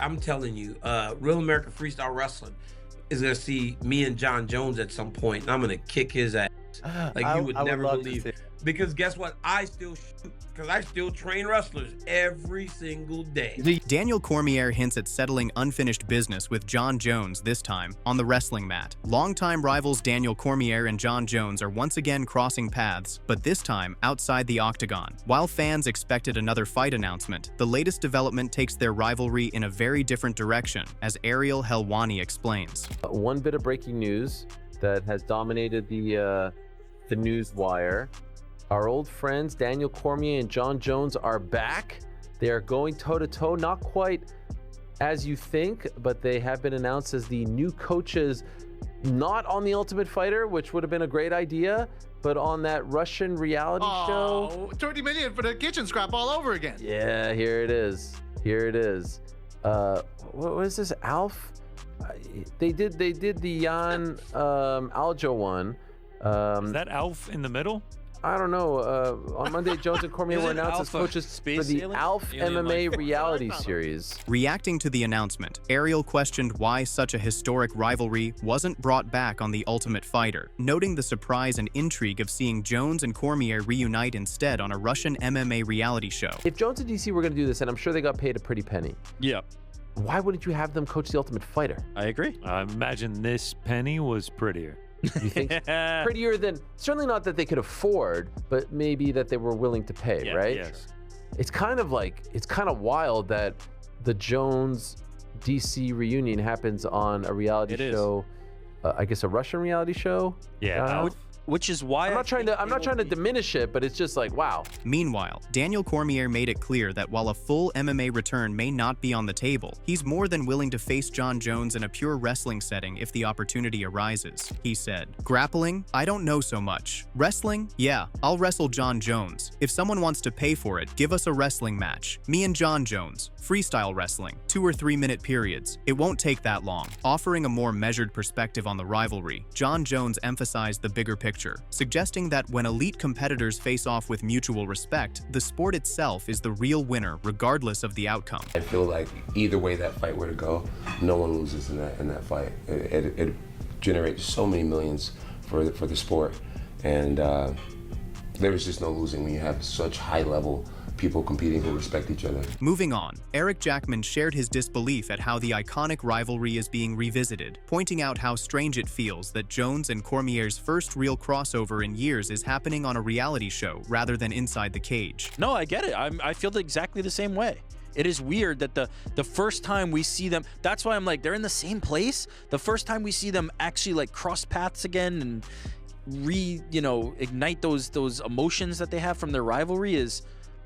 I'm telling you, Real American Freestyle Wrestling is gonna see me and John Jones at some point, and I'm gonna kick his ass like you would I would never love to believe. see. Because guess what? I still shoot because I still train wrestlers every single day. Daniel Cormier hints at settling unfinished business with John Jones this time on the wrestling mat. Longtime rivals Daniel Cormier and John Jones are once again crossing paths, but this time outside the octagon. While fans expected another fight announcement, the latest development takes their rivalry in a very different direction, as Ariel Helwani explains. One bit of breaking news that has dominated the news wire. Our old friends Daniel Cormier and John Jones are back. They are going toe-to-toe, not quite as you think, but they have been announced as the new coaches, not on The Ultimate Fighter, which would have been a great idea, but on that Russian reality show. 20 million for the kitchen scrap all over again. Yeah, here it is. Here it is. What is this, Alf? They did the Jan Aljo one. Is that Alf in the middle? I don't know. On Monday, Jones and Cormier were announced as coaches for the Alf MMA reality series. Reacting to the announcement, Ariel questioned why such a historic rivalry wasn't brought back on The Ultimate Fighter, noting the surprise and intrigue of seeing Jones and Cormier reunite instead on a Russian MMA reality show. If Jones and DC were going to do this, and I'm sure they got paid a pretty penny, Yeah, why wouldn't you have them coach The Ultimate Fighter? I agree. I imagine this penny was prettier. You think prettier than, certainly not that they could afford, but maybe that they were willing to pay, Yeah, right? yes. It's kind of wild that the Jones DC reunion happens on a reality show, I guess a Russian reality show. Yeah. Which is why I'm not trying to diminish it, but it's just like, wow. Meanwhile, Daniel Cormier made it clear that while a full MMA return may not be on the table, he's more than willing to face John Jones in a pure wrestling setting if the opportunity arises. He said, "Grappling? I don't know so much. Wrestling? Yeah, I'll wrestle John Jones. If someone wants to pay for it, give us a wrestling match. Me and John Jones. Freestyle wrestling. 2 or 3 minute periods. It won't take that long." Offering a more measured perspective on the rivalry, John Jones emphasized the bigger picture, suggesting that when elite competitors face off with mutual respect, the sport itself is the real winner regardless of the outcome. I feel like either way that fight were to go, no one loses in that fight. It generates so many millions for the sport, and there is just no losing when you have such high level people competing who respect each other. Moving on, Eric Jackman shared his disbelief at how the iconic rivalry is being revisited, pointing out how strange it feels that Jones and Cormier's first real crossover in years is happening on a reality show rather than inside the cage. No, I get it. I feel exactly the same way. It is weird that the first time we see them, that's why I'm like, they're in the same place. The first time we see them actually like cross paths again and ignite those emotions that they have from their rivalry is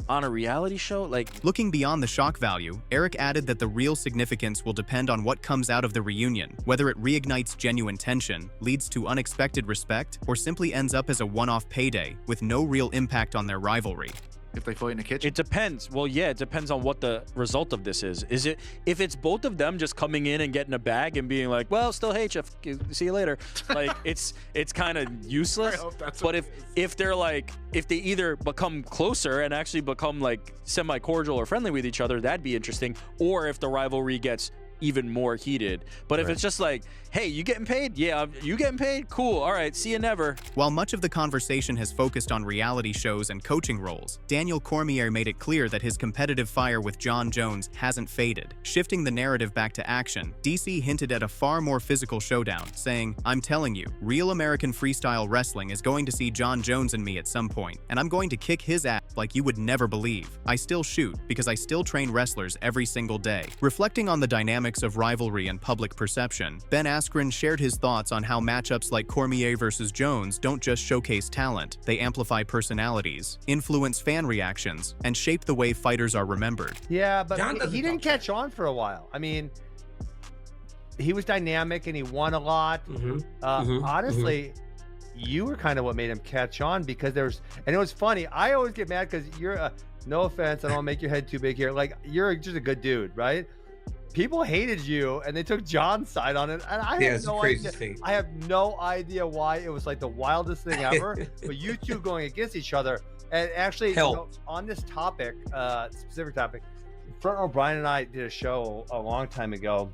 on a reality show. Like, looking beyond the shock value, Eric added that the real significance will depend on what comes out of the reunion, whether it reignites genuine tension, leads to unexpected respect, or simply ends up as a one-off payday with no real impact on their rivalry. If they fight in the kitchen? it depends. Well, yeah, it depends on what the result of this is. Is it, if it's both of them just coming in and getting a bag and being like, well, still hate you, see you later. Like, it's kind of useless. I hope that's but what if they're like, if they either become closer and actually become like semi-cordial or friendly with each other, that'd be interesting. Or if the rivalry gets even more heated. But if it's just like, hey, you getting paid? Yeah, you getting paid? Cool. All right, see you never. While much of the conversation has focused on reality shows and coaching roles, Daniel Cormier made it clear that his competitive fire with John Jones hasn't faded. Shifting the narrative back to action, DC hinted at a far more physical showdown, saying, "I'm telling you, real American freestyle wrestling is going to see John Jones and me at some point, and I'm going to kick his ass like you would never believe. I still shoot because I still train wrestlers every single day." Reflecting on the dynamics of rivalry and public perception, Ben Askren shared his thoughts on how matchups like Cormier versus Jones don't just showcase talent, they amplify personalities, influence fan reactions, and shape the way fighters are remembered. Yeah, but John doesn't he didn't talk catch on for a while. I mean, he was dynamic and he won a lot. Honestly, you were kind of what made him catch on, because and it was funny. I always get mad because you're no offense, I don't want to make your head too big here. Like, you're just a good dude, right? People hated you and they took John's side on it, and I have no idea. I have no idea why. It was like the wildest thing ever. But you two going against each other, and actually, on this topic, specific topic, Front Row Brian and I did a show a long time ago.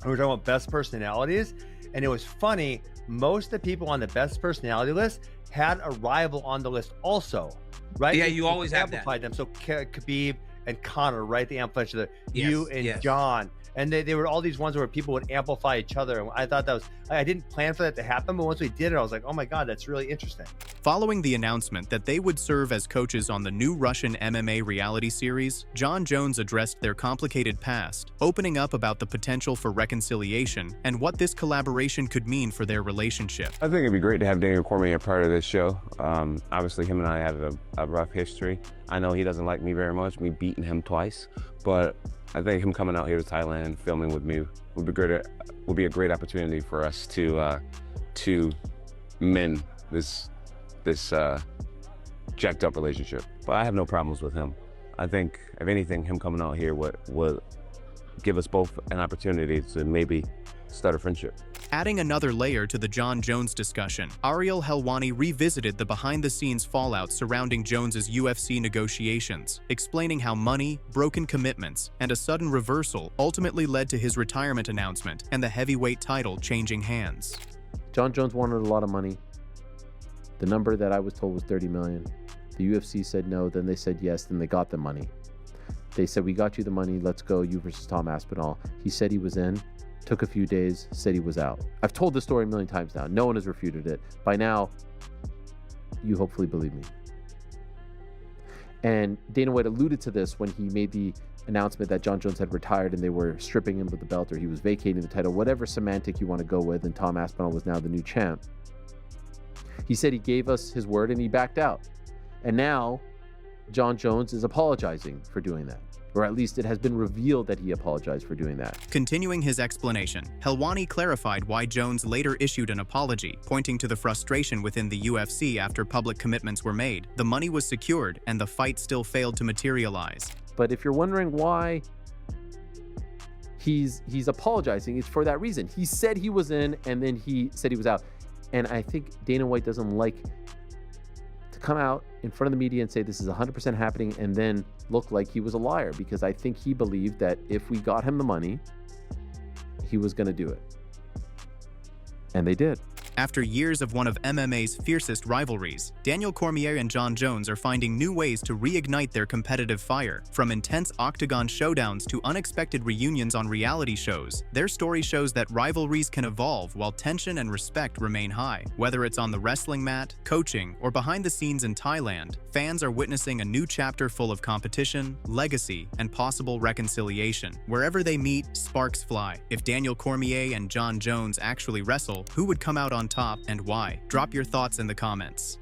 We were talking about best personalities, and it was funny. Most of the people on the best personality list had a rival on the list also, right? Yeah, you always have that. Amplified them. So Khabib and Conor, right? They amplified each other. Yes, You and John. And they were all these ones where people would amplify each other. And I thought that was, I didn't plan for that to happen, but once we did it, I was like, oh my God, that's really interesting. Following the announcement that they would serve as coaches on the new Russian MMA reality series, Jon Jones addressed their complicated past, opening up about the potential for reconciliation and what this collaboration could mean for their relationship. I think it'd be great to have Daniel Cormier part of this show. Obviously, him and I have a rough history. I know he doesn't like me very much. We've beaten him twice, but I think him coming out here to Thailand and filming with me would be great. Would be a great opportunity for us to mend this jacked up relationship. But I have no problems with him. I think, if anything, him coming out here would give us both an opportunity to maybe start a friendship. Adding another layer to the Jon Jones discussion, Ariel Helwani revisited the behind-the-scenes fallout surrounding Jones's UFC negotiations, explaining how money, broken commitments, and a sudden reversal ultimately led to his retirement announcement and the heavyweight title changing hands. Jon Jones wanted a lot of money. The number that I was told was 30 million. The UFC said no, then they said yes, then they got the money. They said, we got you the money, let's go, you versus Tom Aspinall. He said he was in. Took a few days, said he was out. I've told this story a million times now. No one has refuted it. By now, you hopefully believe me. And Dana White alluded to this when he made the announcement that Jon Jones had retired and they were stripping him of the belt, or he was vacating the title, whatever semantic you want to go with, and Tom Aspinall was now the new champ. He said he gave us his word and he backed out. And now, Jon Jones is apologizing for doing that. Or at least it has been revealed that he apologized for doing that. Continuing his explanation, Helwani clarified why Jones later issued an apology, pointing to the frustration within the UFC after public commitments were made. The money was secured, and the fight still failed to materialize. But if you're wondering why he's apologizing, it's for that reason. He said he was in, and then he said he was out. And I think Dana White doesn't like to come out in front of the media and say this is 100% happening and then look like he was a liar, because I think he believed that if we got him the money, he was going to do it. And they did. After years of one of MMA's fiercest rivalries, Daniel Cormier and Jon Jones are finding new ways to reignite their competitive fire. From intense octagon showdowns to unexpected reunions on reality shows, their story shows that rivalries can evolve while tension and respect remain high. Whether it's on the wrestling mat, coaching, or behind the scenes in Thailand, fans are witnessing a new chapter full of competition, legacy, and possible reconciliation. Wherever they meet, sparks fly. If Daniel Cormier and Jon Jones actually wrestle, who would come out on top and why? Drop your thoughts in the comments.